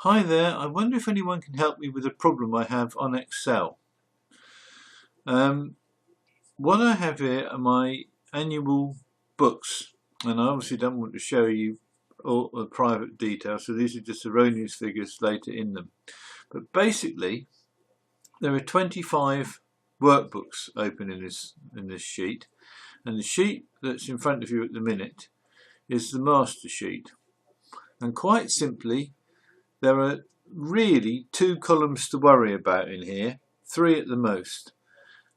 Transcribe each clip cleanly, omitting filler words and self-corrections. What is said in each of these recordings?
Hi there, I wonder if anyone can help me with a problem I have on Excel. What I have here are my annual books, and I obviously don't want to show you all the private details, so these are just erroneous figures later in them. But basically, there are 25 workbooks open in this sheet, and the sheet that's in front of you at the minute is the master sheet. And quite simply, there are really 2 columns to worry about in here, 3 at the most.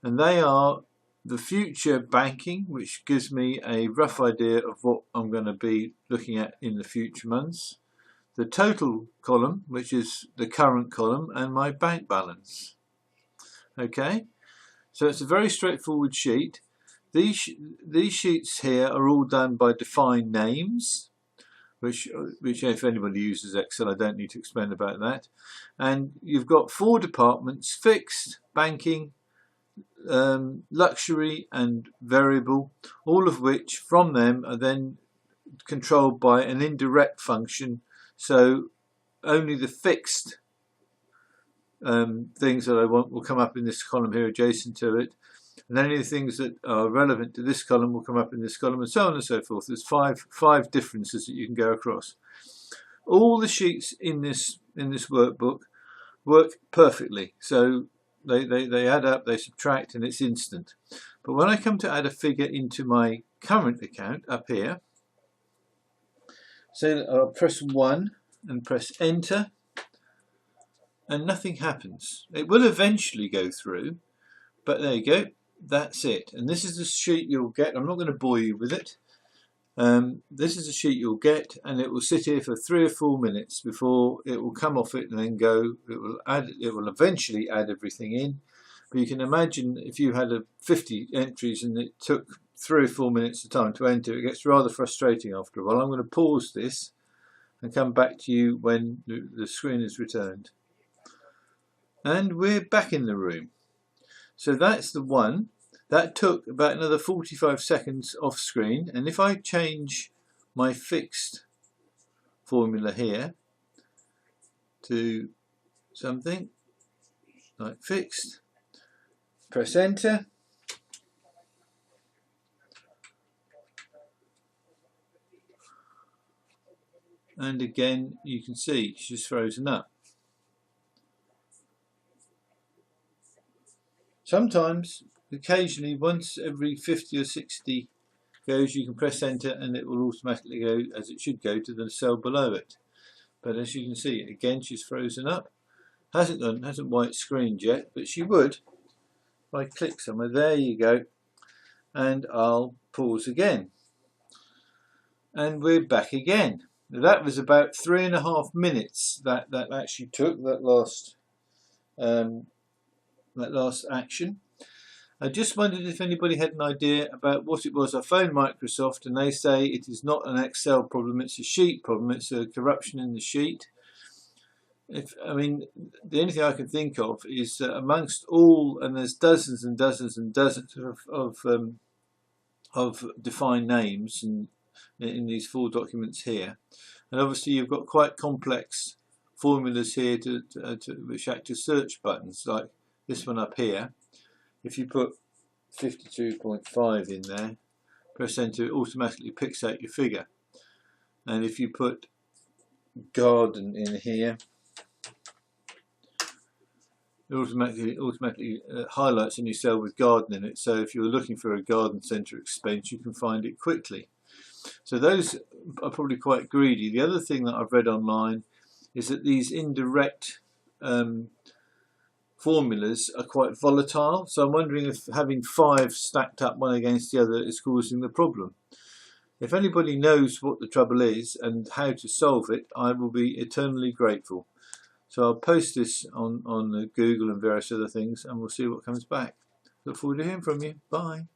And they are the future banking, which gives me a rough idea of what I'm going to be looking at in the future months. The total column, which is the current column, and my bank balance. Okay, so it's a very straightforward sheet. These sheets here are all done by defined names. Which if anybody uses Excel, I don't need to explain about that. And you've got 4 departments: fixed, banking, luxury and variable, all of which from them are then controlled by an indirect function. So only the fixed things that I want will come up in this column here adjacent to it. And any of the things that are relevant to this column will come up in this column, and so on and so forth. There's five differences that you can go across. All the sheets in this workbook work perfectly. So they add up, they subtract, and it's instant. But when I come to add a figure into my current account up here, so I'll press 1 and press enter, and nothing happens. It will eventually go through, but there you go. That's it. And this is the sheet you'll get. I'm not going to bore you with it. This is the sheet you'll get, and it will sit here for 3 or 4 minutes before it will come off it and then go. It will eventually add everything in. But you can imagine if you had 50 entries and it took 3 or 4 minutes of time to enter, it gets rather frustrating after a while. I'm going to pause this and come back to you when the screen is returned. And we're back in the room. So that's the one. That took about another 45 seconds off screen, and if I change my fixed formula here to something like fixed, press enter, and again you can see it's just frozen up. Sometimes, occasionally, once every 50 or 60 goes, you can press enter and it will automatically go, as it should go, to the cell below it. But as you can see, again, she's frozen up. Hasn't white screened yet, but she would if I click somewhere. There you go. And I'll pause again. And we're back again. Now, that was about 3.5 minutes that actually took, that last action. I just wondered if anybody had an idea about what it was. I phoned Microsoft and they say it is not an Excel problem, it's a sheet problem, it's a corruption in the sheet. The only thing I can think of is that amongst all, and there's dozens and dozens and dozens of defined names in these 4 documents here, and obviously you've got quite complex formulas here which act as search buttons, like this one up here. If you put 52.5 in there, press enter, it automatically picks out your figure. And if you put garden in here, it automatically highlights a new cell with garden in it. So if you're looking for a garden centre expense, you can find it quickly. So those are probably quite greedy. The other thing that I've read online is that these indirect formulas are quite volatile, so I'm wondering if having 5 stacked up one against the other is causing the problem. If anybody knows what the trouble is and how to solve it, I will be eternally grateful. So I'll post this on Google and various other things, and we'll see what comes back. Look forward to hearing from you. Bye.